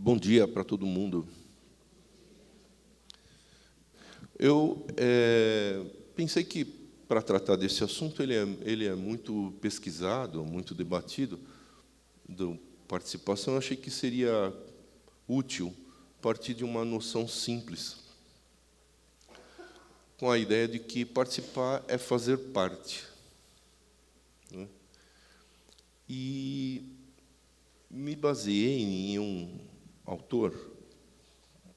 Bom dia para todo mundo. Eu pensei que, para tratar desse assunto, ele é muito pesquisado, muito debatido, da participação. Eu achei que seria útil partir de uma noção simples, com a ideia de que participar é fazer parte, né? E me baseei em um autor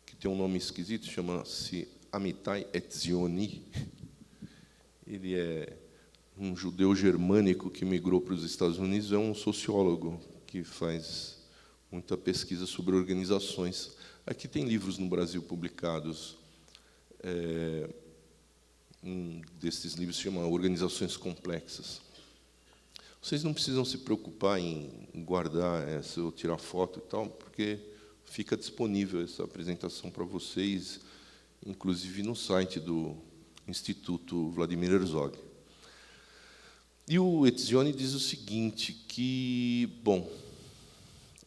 que tem um nome esquisito, chama-se Amitai Etzioni. Ele é um judeu germânico que migrou para os Estados Unidos, é um sociólogo que faz muita pesquisa sobre organizações. Aqui tem livros no Brasil publicados. Um desses livros se chama Organizações Complexas. Vocês não precisam se preocupar em guardar essa ou tirar foto e tal, porque fica disponível essa apresentação para vocês, inclusive no site do Instituto Vladimir Herzog. E o Etzioni diz o seguinte, que, bom,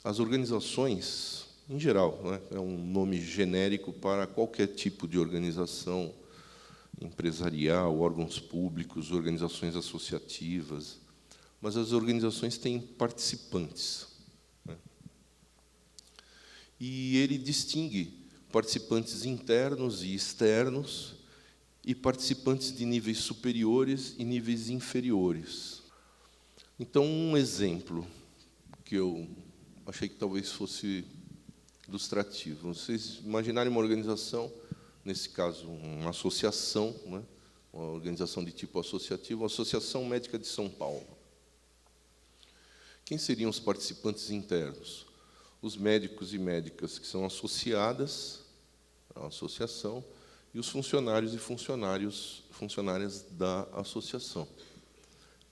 as organizações, em geral, né, é um nome genérico para qualquer tipo de organização empresarial, órgãos públicos, organizações associativas, mas as organizações têm participantes, né? E ele distingue participantes internos e externos e participantes de níveis superiores e níveis inferiores. Então, um exemplo que eu achei que talvez fosse ilustrativo. Vocês imaginarem uma organização, nesse caso, uma associação, né? Uma organização de tipo associativo, a Associação Médica de São Paulo. Quem seriam os participantes internos? Os médicos e médicas que são associadas à associação e os funcionários e funcionárias da associação.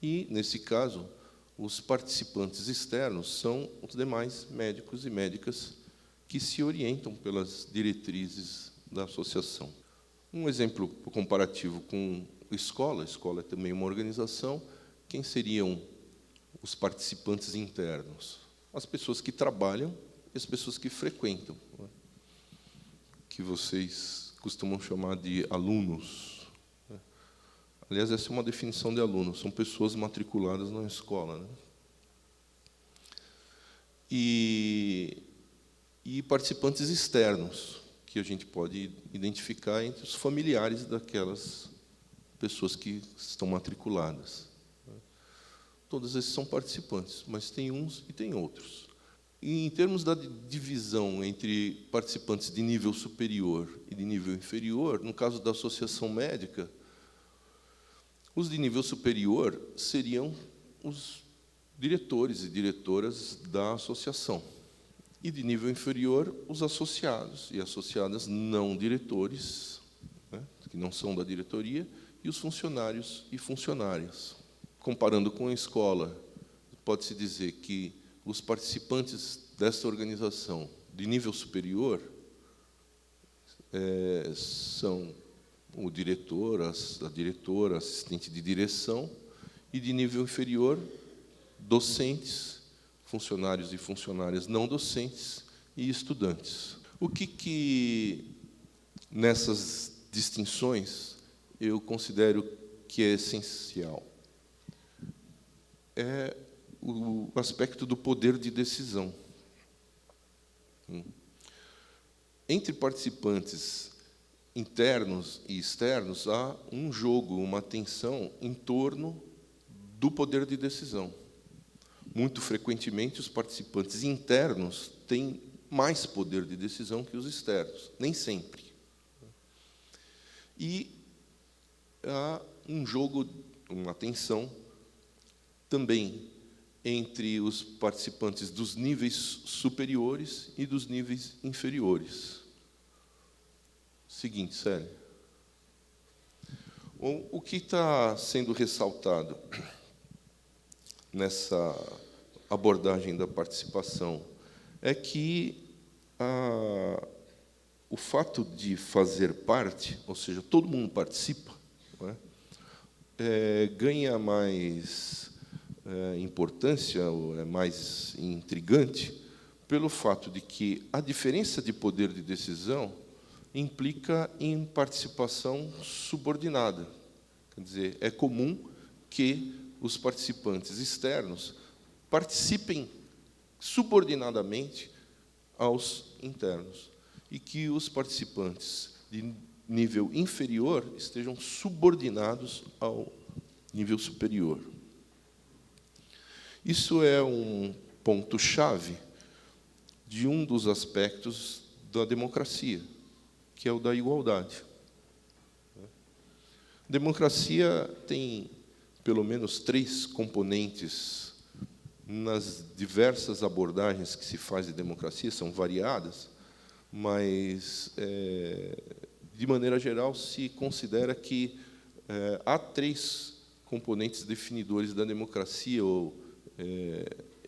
E, nesse caso, os participantes externos são os demais médicos e médicas que se orientam pelas diretrizes da associação. Um exemplo comparativo com a escola é também uma organização. Quem seriam os participantes internos? As pessoas que trabalham e as pessoas que frequentam, né? Que vocês costumam chamar de alunos, né? Aliás, essa é uma definição de aluno, são pessoas matriculadas na escola, né? E participantes externos, que a gente pode identificar entre os familiares daquelas pessoas que estão matriculadas. Todos esses são participantes, mas tem uns e tem outros. E, em termos da divisão entre participantes de nível superior e de nível inferior, no caso da associação médica, os de nível superior seriam os diretores e diretoras da associação. E, de nível inferior, os associados e associadas não diretores, né, que não são da diretoria, e os funcionários e funcionárias. Comparando com a escola, pode-se dizer que os participantes dessa organização de nível superior são o diretor, a diretora, assistente de direção, e de nível inferior, docentes, funcionários e funcionárias não docentes e estudantes. O que nessas distinções eu considero que é essencial? É o aspecto do poder de decisão. Entre participantes internos e externos, há um jogo, uma tensão em torno do poder de decisão. Muito frequentemente, os participantes internos têm mais poder de decisão que os externos, nem sempre. E há um jogo, uma tensão, também entre os participantes dos níveis superiores e dos níveis inferiores. Seguinte, Célia. O que está sendo ressaltado nessa abordagem da participação é que o fato de fazer parte, ou seja, todo mundo participa, não é? Ganha mais importância, ou é mais intrigante, pelo fato de que a diferença de poder de decisão implica em participação subordinada. Quer dizer, é comum que os participantes externos participem subordinadamente aos internos e que os participantes de nível inferior estejam subordinados ao nível superior. Isso é um ponto-chave de um dos aspectos da democracia, que é o da igualdade. A democracia tem pelo menos 3 componentes nas diversas abordagens que se faz de democracia, são variadas, mas, de maneira geral, se considera que há 3 componentes definidores da democracia, ou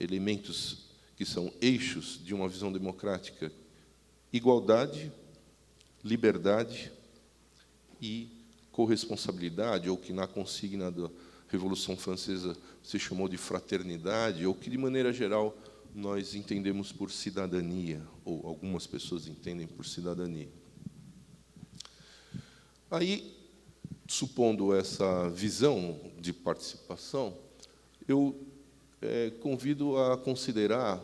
elementos que são eixos de uma visão democrática: igualdade, liberdade e corresponsabilidade, ou que na consigna da Revolução Francesa se chamou de fraternidade, ou que, de maneira geral, nós entendemos por cidadania, ou algumas pessoas entendem por cidadania. Aí, supondo essa visão de participação, eu convido a considerar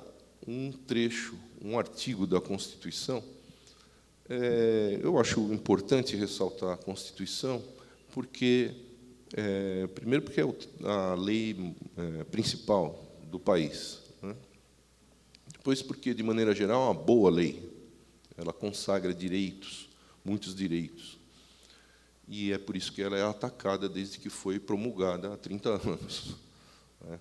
um trecho, um artigo da Constituição. Eu acho importante ressaltar a Constituição, porque, primeiro, porque é a lei principal do país, né? Depois, porque, de maneira geral, é uma boa lei. Ela consagra direitos, muitos direitos. E é por isso que ela é atacada desde que foi promulgada há 30 anos. Né?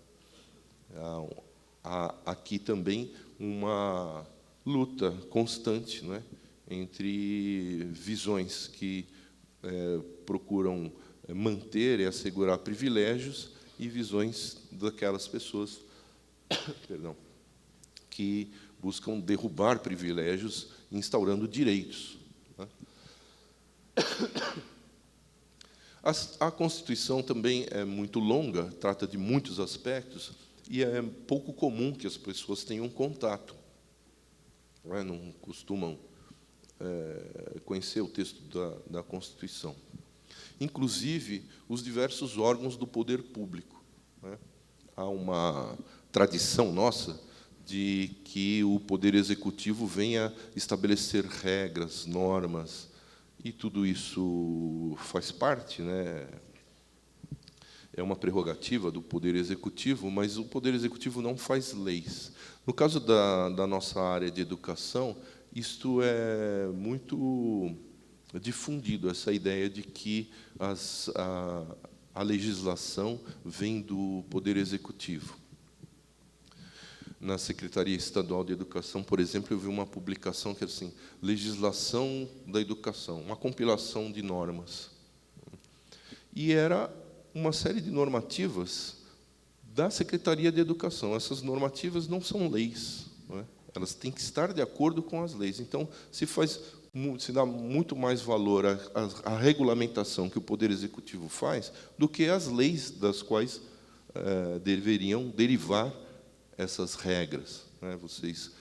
Há aqui também uma luta constante, né, entre visões que procuram manter e assegurar privilégios e visões daquelas pessoas perdão, que buscam derrubar privilégios, instaurando direitos. Né? A Constituição também é muito longa, trata de muitos aspectos, e é pouco comum que as pessoas tenham contato. Não costumam conhecer o texto da Constituição. Inclusive, os diversos órgãos do poder público. Né? Há uma tradição nossa de que o Poder Executivo venha estabelecer regras, normas, e tudo isso faz parte, né? É uma prerrogativa do Poder Executivo, mas o Poder Executivo não faz leis. No caso da nossa área de educação, isto é muito difundido, essa ideia de que a legislação vem do Poder Executivo. Na Secretaria Estadual de Educação, por exemplo, eu vi uma publicação que era assim: legislação da educação, uma compilação de normas. E era uma série de normativas da Secretaria de Educação. Essas normativas não são leis, não é? Elas têm que estar de acordo com as leis. Então, se dá muito mais valor à regulamentação que o Poder Executivo faz do que às leis das quais deveriam derivar essas regras. Né? Vocês,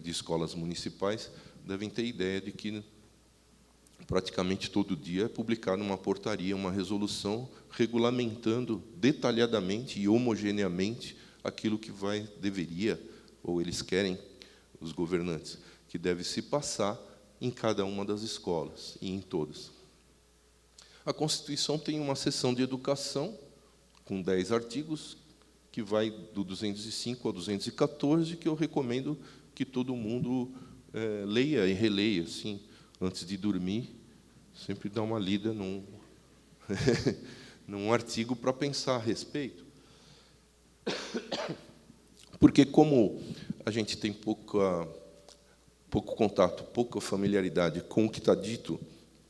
de escolas municipais, devem ter ideia de que praticamente todo dia é publicada uma portaria, uma resolução regulamentando detalhadamente e homogeneamente aquilo que deveria, ou eles querem, os governantes, que deve se passar em cada uma das escolas, e em todas. A Constituição tem uma seção de educação, com 10 artigos, que vai do 205 ao 214, que eu recomendo que todo mundo leia e releia, assim, antes de dormir, sempre dá uma lida num artigo para pensar a respeito. Porque, como a gente tem pouco contato, pouca familiaridade com o que está dito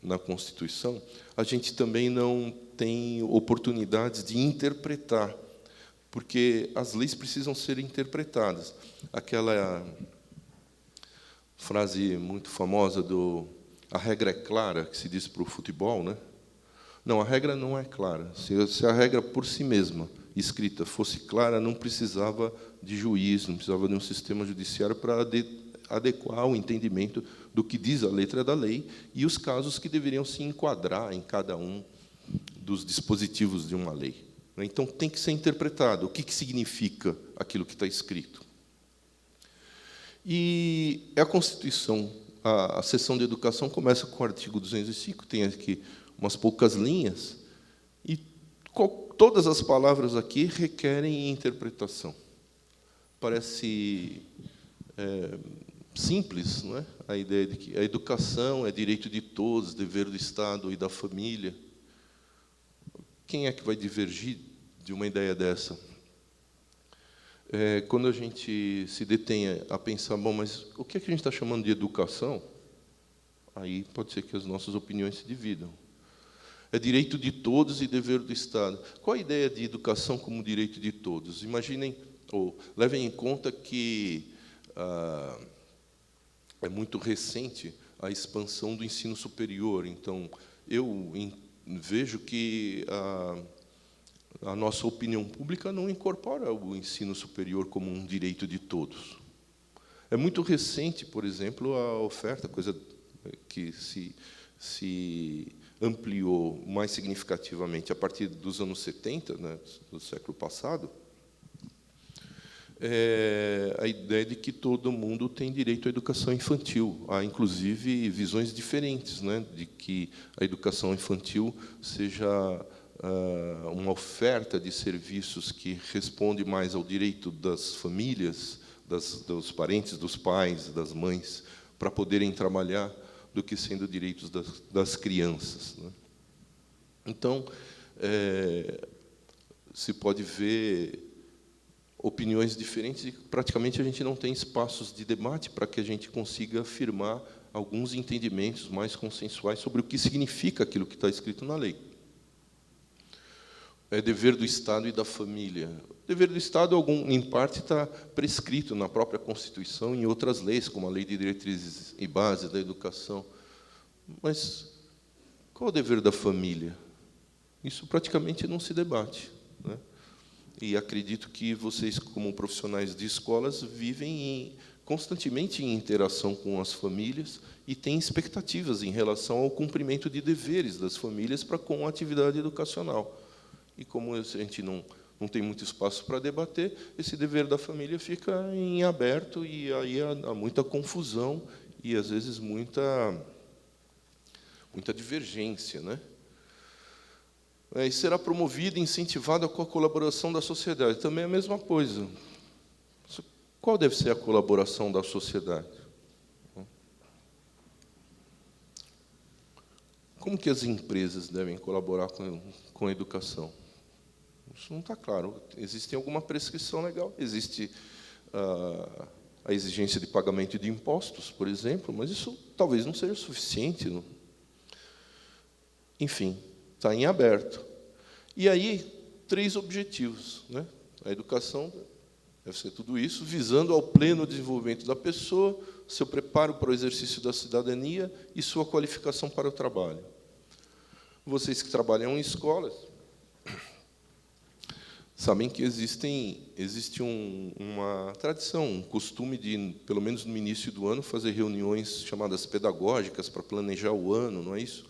na Constituição, a gente também não tem oportunidades de interpretar, porque as leis precisam ser interpretadas. Aquela frase muito famosa a regra é clara, que se diz para o futebol, né? Não, a regra não é clara. Se a regra por si mesma escrita fosse clara, não precisava de juiz, não precisava de um sistema judiciário para adequar o entendimento do que diz a letra da lei e os casos que deveriam se enquadrar em cada um dos dispositivos de uma lei. Então, tem que ser interpretado. O que significa aquilo que está escrito? E a Constituição, a seção de educação começa com o artigo 205, tem aqui umas poucas linhas, e todas as palavras aqui requerem interpretação. Parece simples, não é? A ideia de que a educação é direito de todos, dever do Estado e da família. Quem é que vai divergir de uma ideia dessa? Quando a gente se detém a pensar, bom, mas o que é que a gente está chamando de educação? Aí pode ser que as nossas opiniões se dividam. É direito de todos e dever do Estado. Qual a ideia de educação como direito de todos? Imaginem, ou levem em conta que é muito recente a expansão do ensino superior. Então, eu vejo que a nossa opinião pública não incorpora o ensino superior como um direito de todos. É muito recente, por exemplo, a oferta, coisa que se ampliou mais significativamente a partir dos anos 70, né, do século passado, a ideia de que todo mundo tem direito à educação infantil. Há, inclusive, visões diferentes, né, de que a educação infantil seja uma oferta de serviços que responde mais ao direito das famílias, dos parentes, dos pais, das mães, para poderem trabalhar, do que sendo direitos das crianças, né? Então, se pode ver opiniões diferentes e praticamente a gente não tem espaços de debate para que a gente consiga afirmar alguns entendimentos mais consensuais sobre o que significa aquilo que está escrito na lei. É dever do Estado e da família. O dever do Estado, em parte, está prescrito na própria Constituição e em outras leis, como a Lei de Diretrizes e Bases da Educação. Mas qual é o dever da família? Isso praticamente não se debate, né? E acredito que vocês, como profissionais de escolas, vivem constantemente em interação com as famílias e têm expectativas em relação ao cumprimento de deveres das famílias para com a atividade educacional. E como a gente não tem muito espaço para debater, esse dever da família fica em aberto e aí há muita confusão e, às vezes, muita divergência, né? E será promovida e incentivada com a colaboração da sociedade. Também é a mesma coisa. Qual deve ser a colaboração da sociedade? Como que as empresas devem colaborar com a educação? Isso não está claro. Existe alguma prescrição legal? Existe a exigência de pagamento de impostos, por exemplo, mas isso talvez não seja suficiente. Não? Enfim, está em aberto. E aí, 3 objetivos, né? A educação deve ser tudo isso, visando ao pleno desenvolvimento da pessoa, seu preparo para o exercício da cidadania e sua qualificação para o trabalho. Vocês que trabalham em escolas sabem que existe uma tradição, um costume de, pelo menos no início do ano, fazer reuniões chamadas pedagógicas para planejar o ano, não é isso?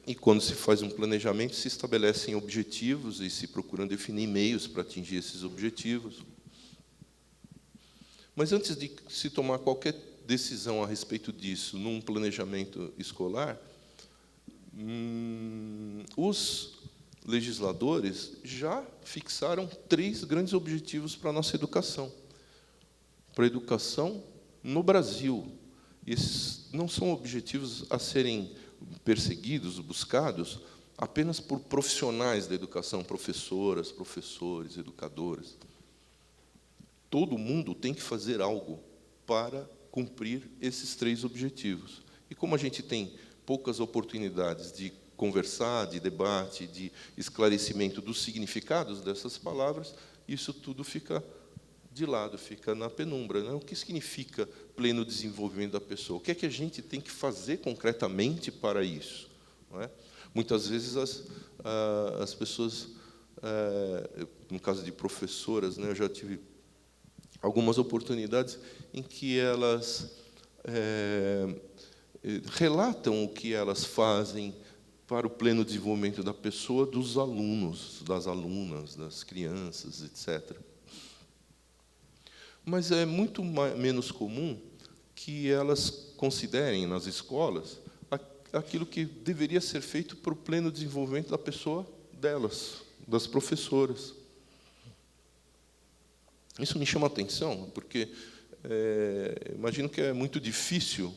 E, quando se faz um planejamento, se estabelecem objetivos e se procuram definir meios para atingir esses objetivos. Mas, antes de se tomar qualquer decisão a respeito disso num planejamento escolar, os legisladores já fixaram 3 grandes objetivos para a nossa educação. Para a educação no Brasil. Esses não são objetivos a serem perseguidos, buscados, apenas por profissionais da educação, professoras, professores, educadoras. Todo mundo tem que fazer algo para cumprir esses 3 objetivos. E como a gente tem poucas oportunidades de conversar, de debate, de esclarecimento dos significados dessas palavras, isso tudo fica de lado, fica na penumbra, né? O que significa pleno desenvolvimento da pessoa? O que é que a gente tem que fazer concretamente para isso? Não é? Muitas vezes as pessoas no caso de professoras, né, eu já tive algumas oportunidades em que elas relatam o que elas fazem para o pleno desenvolvimento da pessoa, dos alunos, das alunas, das crianças, etc. Mas é muito menos comum que elas considerem, nas escolas, aquilo que deveria ser feito para o pleno desenvolvimento da pessoa delas, das professoras. Isso me chama a atenção, porque imagino que é muito difícil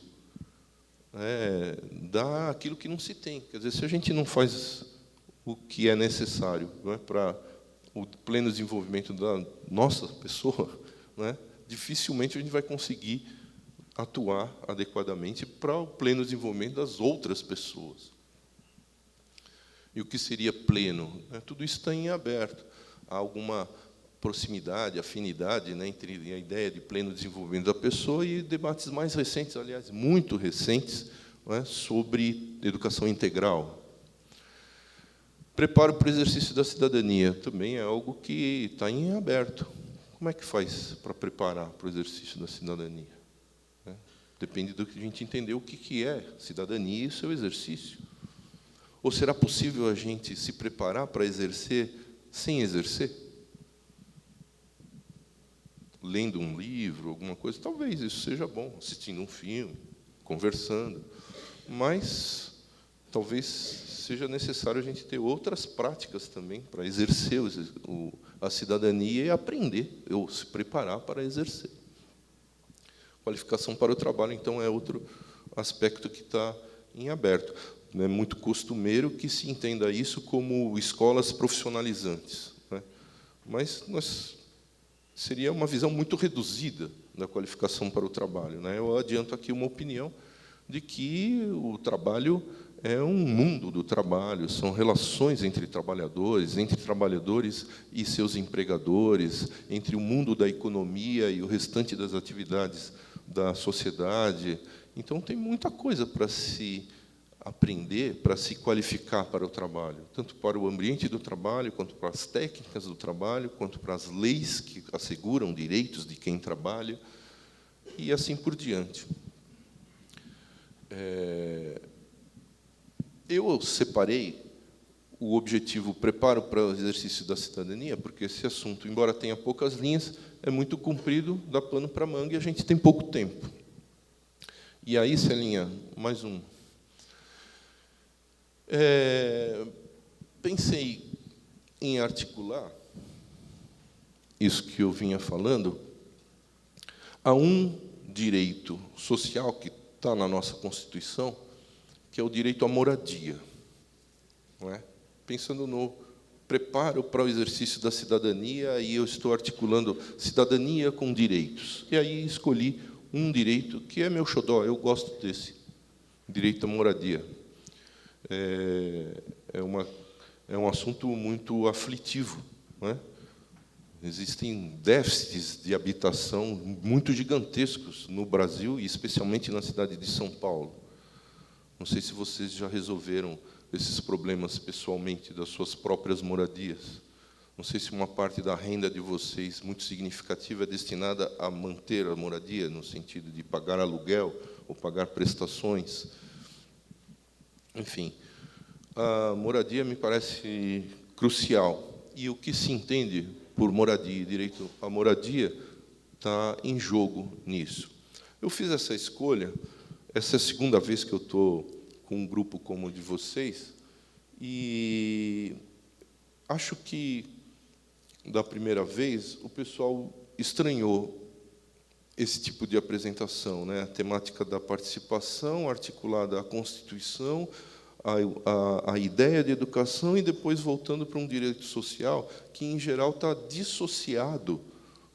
dar aquilo que não se tem. Quer dizer, se a gente não faz o que é necessário, não é, para o pleno desenvolvimento da nossa pessoa, não é, dificilmente a gente vai conseguir atuar adequadamente para o pleno desenvolvimento das outras pessoas. E o que seria pleno? Tudo isso está em aberto. Há alguma proximidade, afinidade, né, entre a ideia de pleno desenvolvimento da pessoa e debates mais recentes, aliás, muito recentes, não é, sobre educação integral. Preparo para o exercício da cidadania também é algo que está em aberto. Como é que faz para preparar para o exercício da cidadania? Depende do que a gente entender o que é cidadania e o seu exercício. Ou será possível a gente se preparar para exercer sem exercer? Lendo um livro, alguma coisa, talvez isso seja bom, assistindo um filme, conversando, mas talvez seja necessário a gente ter outras práticas também para exercer a cidadania e aprender, ou se preparar para exercer. Qualificação para o trabalho, então, é outro aspecto que está em aberto. É muito costumeiro que se entenda isso como escolas profissionalizantes, né? Mas seria uma visão muito reduzida da qualificação para o trabalho, né? Eu adianto aqui uma opinião de que o trabalho é um mundo do trabalho, são relações entre trabalhadores e seus empregadores, entre o mundo da economia e o restante das atividades da sociedade. Então, tem muita coisa para se aprender, para se qualificar para o trabalho, tanto para o ambiente do trabalho, quanto para as técnicas do trabalho, quanto para as leis que asseguram direitos de quem trabalha, e assim por diante. Eu separei o objetivo preparo para o exercício da cidadania, porque esse assunto, embora tenha poucas linhas, é muito comprido, dá pano para manga e a gente tem pouco tempo. E aí, Celinha, mais um. Pensei em articular isso que eu vinha falando a um direito social que está na nossa Constituição, que é o direito à moradia. Não é? Pensando no preparo para o exercício da cidadania, e eu estou articulando cidadania com direitos. E aí escolhi um direito que é meu xodó, eu gosto desse, direito à moradia. É um assunto muito aflitivo, não é? Existem déficits de habitação muito gigantescos no Brasil, e especialmente na cidade de São Paulo. Não sei se vocês já resolveram esses problemas pessoalmente, das suas próprias moradias. Não sei se uma parte da renda de vocês, muito significativa, é destinada a manter a moradia, no sentido de pagar aluguel ou pagar prestações. Enfim, a moradia me parece crucial. E o que se entende por moradia e direito à moradia está em jogo nisso. Eu fiz essa escolha, essa é a segunda vez que eu estou com um grupo como o de vocês, e acho que, da primeira vez, o pessoal estranhou esse tipo de apresentação, né? A temática da participação articulada à Constituição, a ideia de educação, e depois voltando para um direito social que, em geral, está dissociado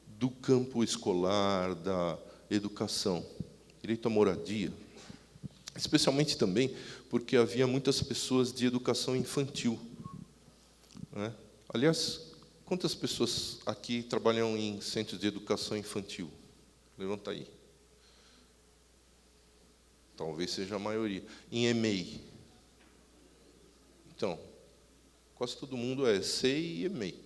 do campo escolar, da educação. Direito à moradia. Especialmente também porque havia muitas pessoas de educação infantil, né? Aliás, quantas pessoas aqui trabalham em centros de educação infantil? Levanta aí. Talvez seja a maioria. Em EMEI. Então, Quase todo mundo é SEI e EMEI.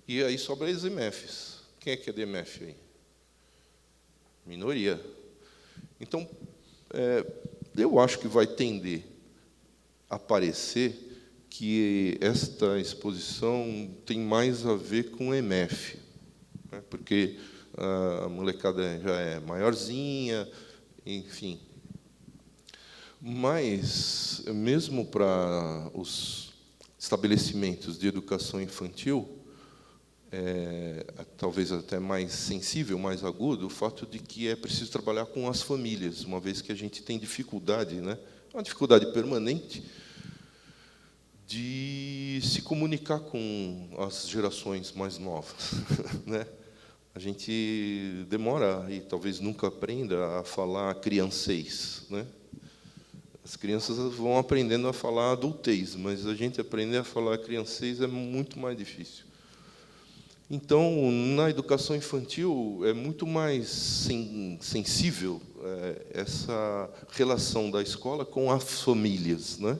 E aí sobra as EMFs. Quem é que é de EMF aí? Minoria. Então, eu acho que vai tender a parecer que esta exposição tem mais a ver com EMF, né? Porque a molecada já é maiorzinha, enfim. Mas, mesmo para os estabelecimentos de educação infantil, talvez até mais sensível, mais agudo, o fato de que é preciso trabalhar com as famílias, uma vez que a gente tem dificuldade, né? Uma dificuldade permanente de se comunicar com as gerações mais novas, né? A gente demora e talvez nunca aprenda a falar criancês, né? As crianças vão aprendendo a falar adultês, mas a gente aprender a falar criancês é muito mais difícil. Então, na educação infantil, é muito mais sensível essa relação da escola com as famílias, né?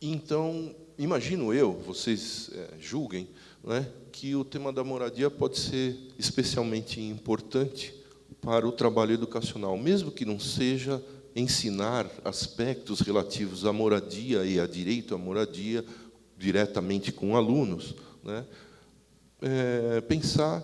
Então, imagino eu, vocês julguem, né, que o tema da moradia pode ser especialmente importante para o trabalho educacional, mesmo que não seja ensinar aspectos relativos à moradia e a direito à moradia diretamente com alunos, né? Pensar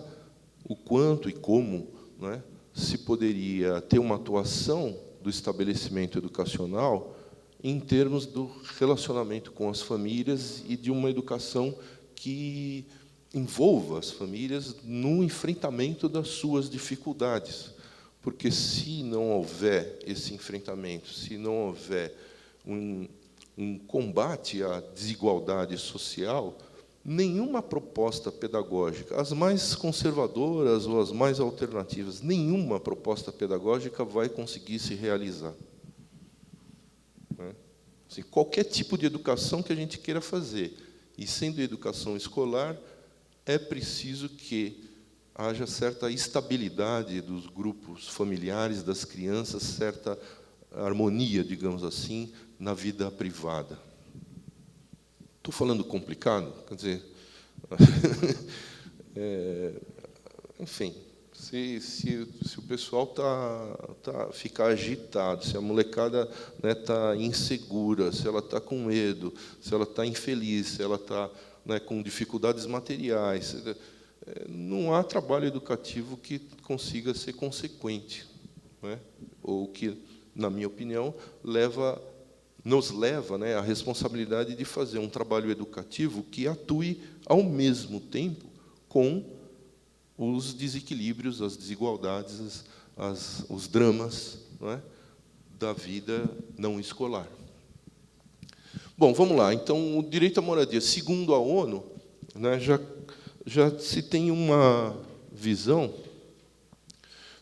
o quanto e como, né, se poderia ter uma atuação do estabelecimento educacional em termos do relacionamento com as famílias e de uma educação que envolva as famílias no enfrentamento das suas dificuldades. Porque, se não houver esse enfrentamento, se não houver um combate à desigualdade social, nenhuma proposta pedagógica, as mais conservadoras ou as mais alternativas, nenhuma proposta pedagógica vai conseguir se realizar. Assim, qualquer tipo de educação que a gente queira fazer, e sendo educação escolar, é preciso que haja certa estabilidade dos grupos familiares, das crianças, certa harmonia, digamos assim, na vida privada. Estou falando complicado? Quer dizer, enfim, se o pessoal ficar agitado, se a molecada, né, está insegura, se ela está com medo, se ela está infeliz, se ela está, né, com dificuldades materiais, não há trabalho educativo que consiga ser consequente, né? Ou que, na minha opinião, nos leva, né, à responsabilidade de fazer um trabalho educativo que atue ao mesmo tempo com os desequilíbrios, as desigualdades, os dramas, não é, da vida não escolar. Bom, vamos lá. Então, o direito à moradia, segundo a ONU, né, já se tem uma visão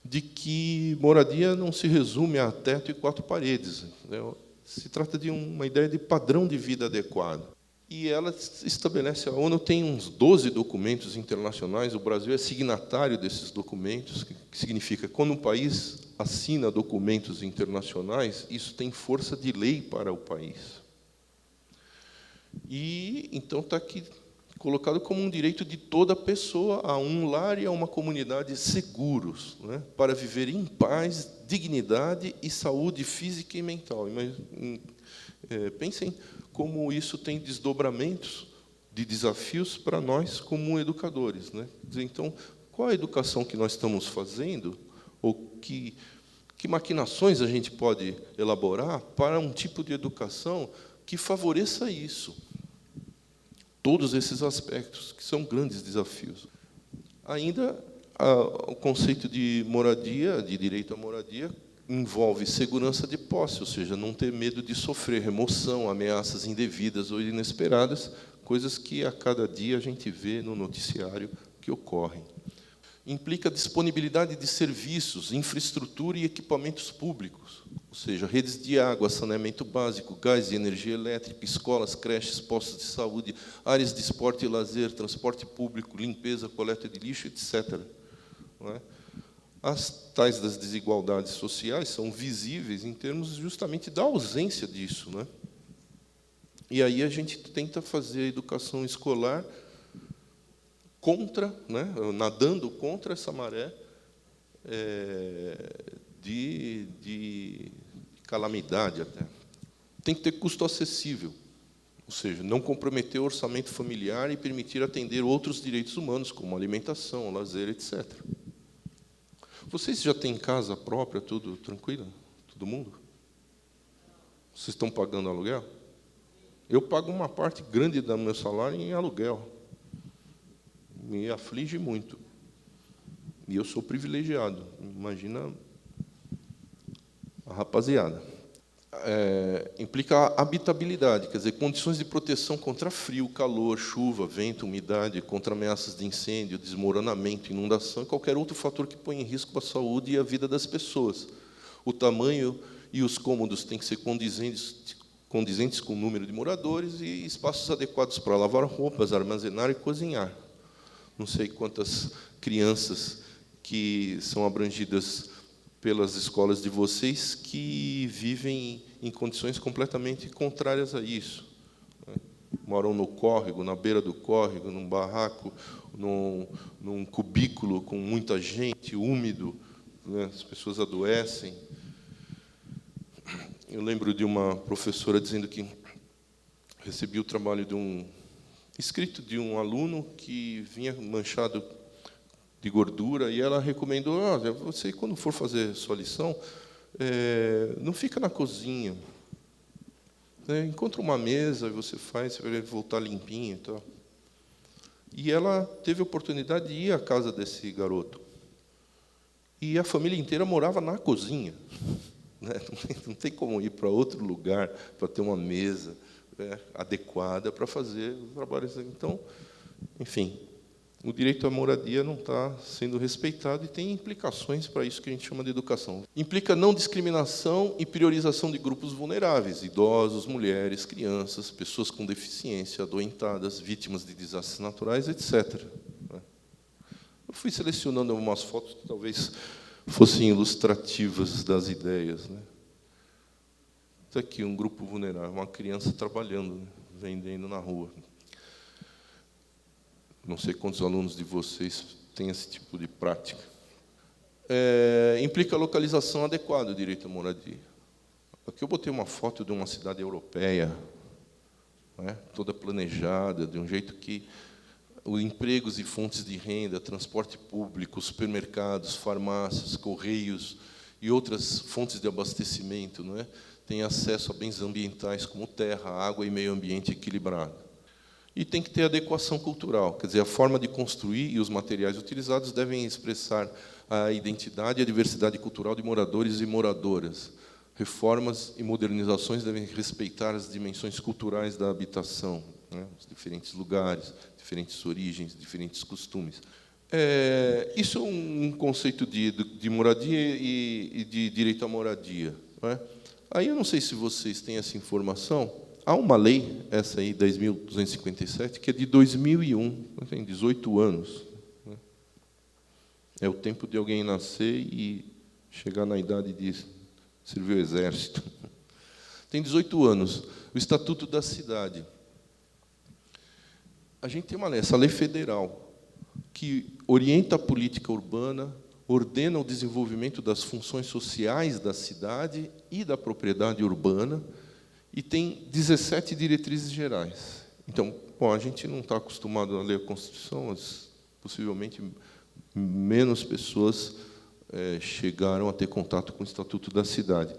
de que moradia não se resume a teto e quatro paredes, né? Se trata de uma ideia de padrão de vida adequado. E ela estabelece, a ONU tem uns 12 documentos internacionais, o Brasil é signatário desses documentos, que significa que quando um país assina documentos internacionais, isso tem força de lei para o país. E, então, está aqui colocado como um direito de toda pessoa a um lar e a uma comunidade seguros, né, para viver em paz, dignidade e saúde física e mental. Pensem como isso tem desdobramentos de desafios para nós como educadores, né? Então, qual a educação que nós estamos fazendo, ou que maquinações a gente pode elaborar para um tipo de educação que favoreça isso? Todos esses aspectos, que são grandes desafios. Ainda, o conceito de moradia, de direito à moradia, envolve segurança de posse, ou seja, não ter medo de sofrer remoção, ameaças indevidas ou inesperadas, coisas que a cada dia a gente vê no noticiário que ocorrem. Implica disponibilidade de serviços, infraestrutura e equipamentos públicos, ou seja, redes de água, saneamento básico, gás e energia elétrica, escolas, creches, postos de saúde, áreas de esporte e lazer, transporte público, limpeza, coleta de lixo, etc. Não é? As tais das desigualdades sociais são visíveis em termos justamente da ausência disso, né? E aí a gente tenta fazer a educação escolar contra, né, nadando contra essa maré de calamidade até. Tem que ter custo acessível, ou seja, não comprometer o orçamento familiar e permitir atender outros direitos humanos, como alimentação, lazer, etc. Vocês já têm casa própria, tudo tranquilo? Todo mundo? Vocês estão pagando aluguel? Eu pago uma parte grande do meu salário em aluguel. Me aflige muito. E eu sou privilegiado. Imagina a rapaziada. Implica habitabilidade, quer dizer, condições de proteção contra frio, calor, chuva, vento, umidade, contra ameaças de incêndio, desmoronamento, inundação e qualquer outro fator que ponha em risco a saúde e a vida das pessoas. O tamanho e os cômodos têm que ser condizentes com o número de moradores e espaços adequados para lavar roupas, armazenar e cozinhar. Não sei quantas crianças que são abrangidas pelas escolas de vocês que vivem em condições completamente contrárias a isso. Moram no córrego, na beira do córrego, num barraco, num cubículo com muita gente, úmido, né? As pessoas adoecem. Eu lembro de uma professora dizendo que recebi o trabalho escrito de um aluno que vinha manchado de gordura, e ela recomendou: você, quando for fazer sua lição, não fica na cozinha. Encontra uma mesa, você faz, você vai voltar limpinho e tal. E ela teve a oportunidade de ir à casa desse garoto. E a família inteira morava na cozinha. Não tem como ir para outro lugar para ter uma mesa adequada para fazer os trabalhos. Então, enfim, o direito à moradia não está sendo respeitado e tem implicações para isso que a gente chama de educação. Implica não discriminação e priorização de grupos vulneráveis, idosos, mulheres, crianças, pessoas com deficiência, adoentadas, vítimas de desastres naturais, etc. Eu fui selecionando algumas fotos que talvez fossem ilustrativas das ideias. Está aqui um grupo vulnerável, uma criança trabalhando, vendendo na rua. Não sei quantos alunos de vocês têm esse tipo de prática. Implica a localização adequada do direito à moradia. Aqui eu botei uma foto de uma cidade europeia, toda planejada, de um jeito que os empregos e fontes de renda, transporte público, supermercados, farmácias, correios e outras fontes de abastecimento têm acesso a bens ambientais como terra, água e meio ambiente equilibrado. E tem que ter adequação cultural, quer dizer, a forma de construir e os materiais utilizados devem expressar a identidade e a diversidade cultural de moradores e moradoras. Reformas e modernizações devem respeitar as dimensões culturais da habitação, os diferentes lugares, diferentes origens, diferentes costumes. Isso é um conceito de moradia e de direito à moradia. Aí eu não sei se vocês têm essa informação. Há uma lei, essa aí, 10.257, que é de 2001, tem 18 anos. É o tempo de alguém nascer e chegar na idade de servir o exército. Tem 18 anos. O Estatuto da Cidade. A gente tem uma lei, essa lei federal, que orienta a política urbana, ordena o desenvolvimento das funções sociais da cidade e da propriedade urbana, e tem 17 diretrizes gerais. Então, a gente não está acostumado a ler a Constituição, mas possivelmente menos pessoas chegaram a ter contato com o Estatuto da Cidade.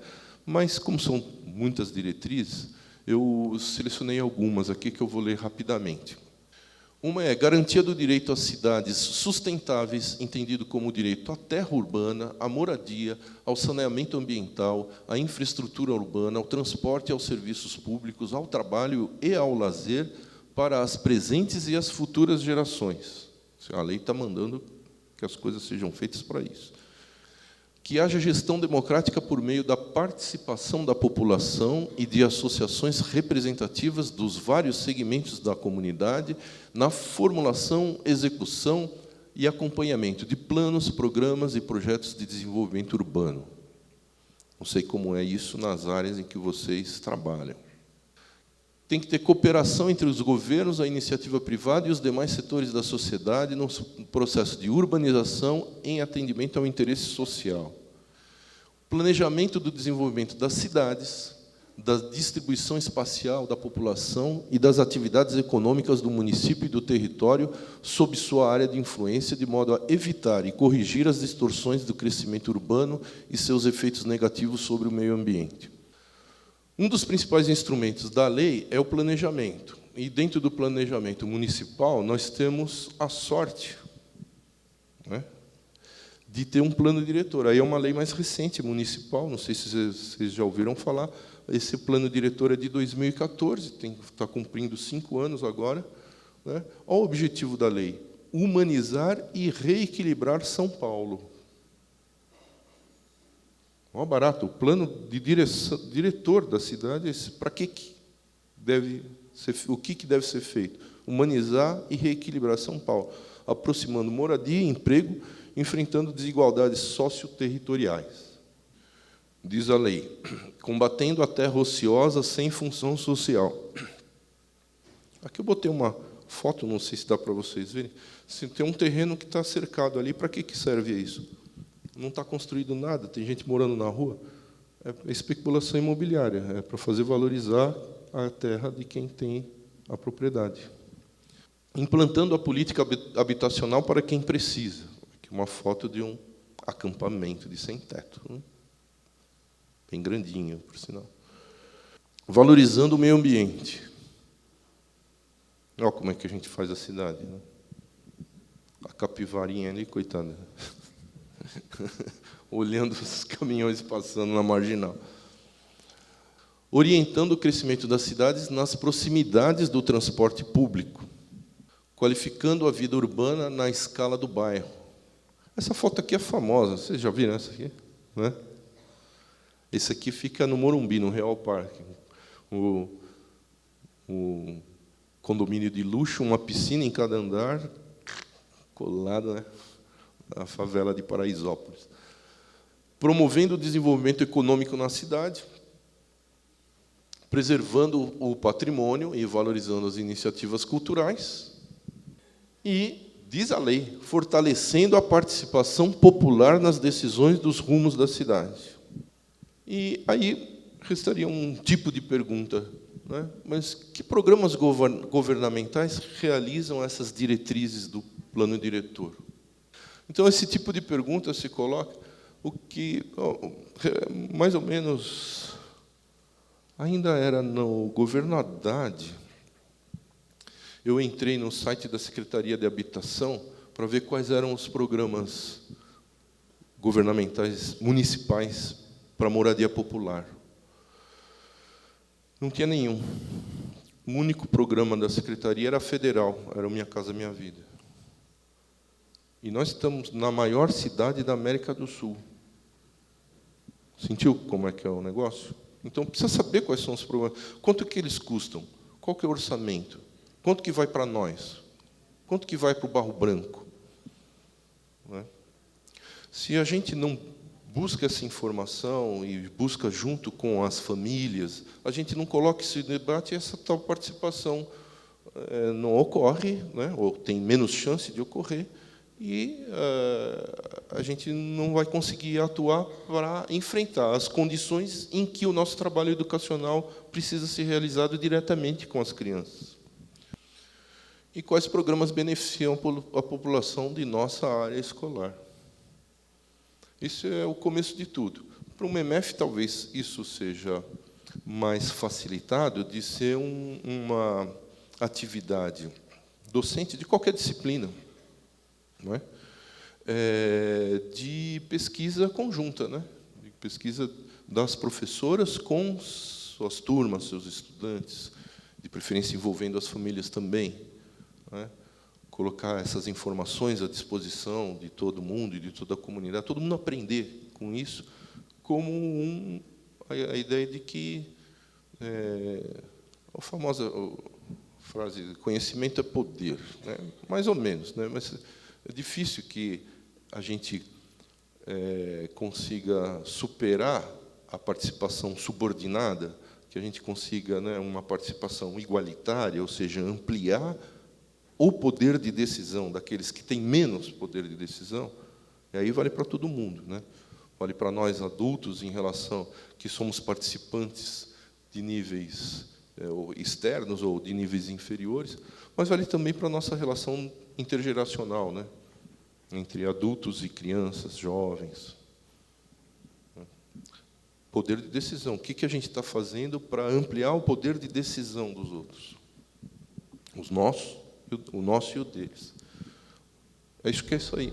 Mas, como são muitas diretrizes, eu selecionei algumas aqui que eu vou ler rapidamente. Uma é garantia do direito às cidades sustentáveis, entendido como direito à terra urbana, à moradia, ao saneamento ambiental, à infraestrutura urbana, ao transporte e aos serviços públicos, ao trabalho e ao lazer para as presentes e as futuras gerações. A lei está mandando que as coisas sejam feitas para isso. Que haja gestão democrática por meio da participação da população e de associações representativas dos vários segmentos da comunidade na formulação, execução e acompanhamento de planos, programas e projetos de desenvolvimento urbano. Não sei como é isso nas áreas em que vocês trabalham. Tem que ter cooperação entre os governos, a iniciativa privada e os demais setores da sociedade no processo de urbanização em atendimento ao interesse social. Planejamento do desenvolvimento das cidades, da distribuição espacial da população e das atividades econômicas do município e do território sob sua área de influência, de modo a evitar e corrigir as distorções do crescimento urbano e seus efeitos negativos sobre o meio ambiente. Um dos principais instrumentos da lei é o planejamento. E, dentro do planejamento municipal, nós temos a sorte, né, de ter um plano diretor. Aí é uma lei mais recente, municipal, não sei se vocês já ouviram falar. Esse plano diretor é de 2014, está cumprindo 5 anos agora. Né? Qual o objetivo da lei? Humanizar e reequilibrar São Paulo. Não é barato. O plano de diretor da cidade, para que deve ser, o que deve ser feito? Humanizar e reequilibrar São Paulo, aproximando moradia e emprego, enfrentando desigualdades socioterritoriais. Diz a lei, combatendo a terra ociosa sem função social. Aqui eu botei uma foto, não sei se dá para vocês verem. Tem um terreno que está cercado ali, para que serve isso? Não está construído nada, tem gente morando na rua. É especulação imobiliária, é para fazer valorizar a terra de quem tem a propriedade. Implantando a política habitacional para quem precisa. Aqui uma foto de um acampamento de sem-teto. Bem grandinho, por sinal. Valorizando o meio ambiente. Olha como é que a gente faz a cidade. Né? A capivarinha ali, coitada. Olhando os caminhões passando na marginal. Orientando o crescimento das cidades nas proximidades do transporte público. Qualificando a vida urbana na escala do bairro. Essa foto aqui é famosa. Vocês já viram essa aqui? Né? Esse aqui fica no Morumbi, no Real Parque. O condomínio de luxo, uma piscina em cada andar, colado, né, na favela de Paraisópolis. Promovendo o desenvolvimento econômico na cidade, preservando o patrimônio e valorizando as iniciativas culturais. E, diz a lei, fortalecendo a participação popular nas decisões dos rumos da cidade. E aí restaria um tipo de pergunta, né? Mas que programas governamentais realizam essas diretrizes do plano diretor? Então, esse tipo de pergunta se coloca, o que, mais ou menos, ainda era no governo Haddad, eu entrei no site da Secretaria de Habitação para ver quais eram os programas governamentais municipais para moradia popular. Não tinha nenhum. O único programa da Secretaria era federal, era o Minha Casa Minha Vida. E nós estamos na maior cidade da América do Sul. Sentiu como é que é o negócio? Então, precisa saber quais são os programas. Quanto que eles custam? Qual que é o orçamento? Quanto que vai para nós? Quanto que vai para o Barro Branco? Não é? Se a gente não busca essa informação e busca junto com as famílias, a gente não coloca esse debate e essa tal participação não ocorre, né, ou tem menos chance de ocorrer, e a gente não vai conseguir atuar para enfrentar as condições em que o nosso trabalho educacional precisa ser realizado diretamente com as crianças. E quais programas beneficiam a população de nossa área escolar. Isso é o começo de tudo. Para o MEMEF, talvez isso seja mais facilitado de ser uma atividade docente de qualquer disciplina, não é? De pesquisa conjunta, né? De pesquisa das professoras com suas turmas, seus estudantes, de preferência envolvendo as famílias também, não é? Colocar essas informações à disposição de todo mundo e de toda a comunidade, todo mundo aprender com isso, como a ideia de que a famosa frase, conhecimento é poder, né? Mais ou menos, né? Mas é difícil que a gente consiga superar a participação subordinada, que que a gente consiga, né, uma participação igualitária, ou seja, ampliar o poder de decisão daqueles que têm menos poder de decisão, e aí vale para todo mundo, né? Vale para nós adultos em relação que somos participantes de níveis externos ou de níveis inferiores, mas vale também para a nossa relação intergeracional, né? Entre adultos e crianças, jovens. Poder de decisão. O que a gente está fazendo para ampliar o poder de decisão dos outros? O nosso e o deles. É isso aí.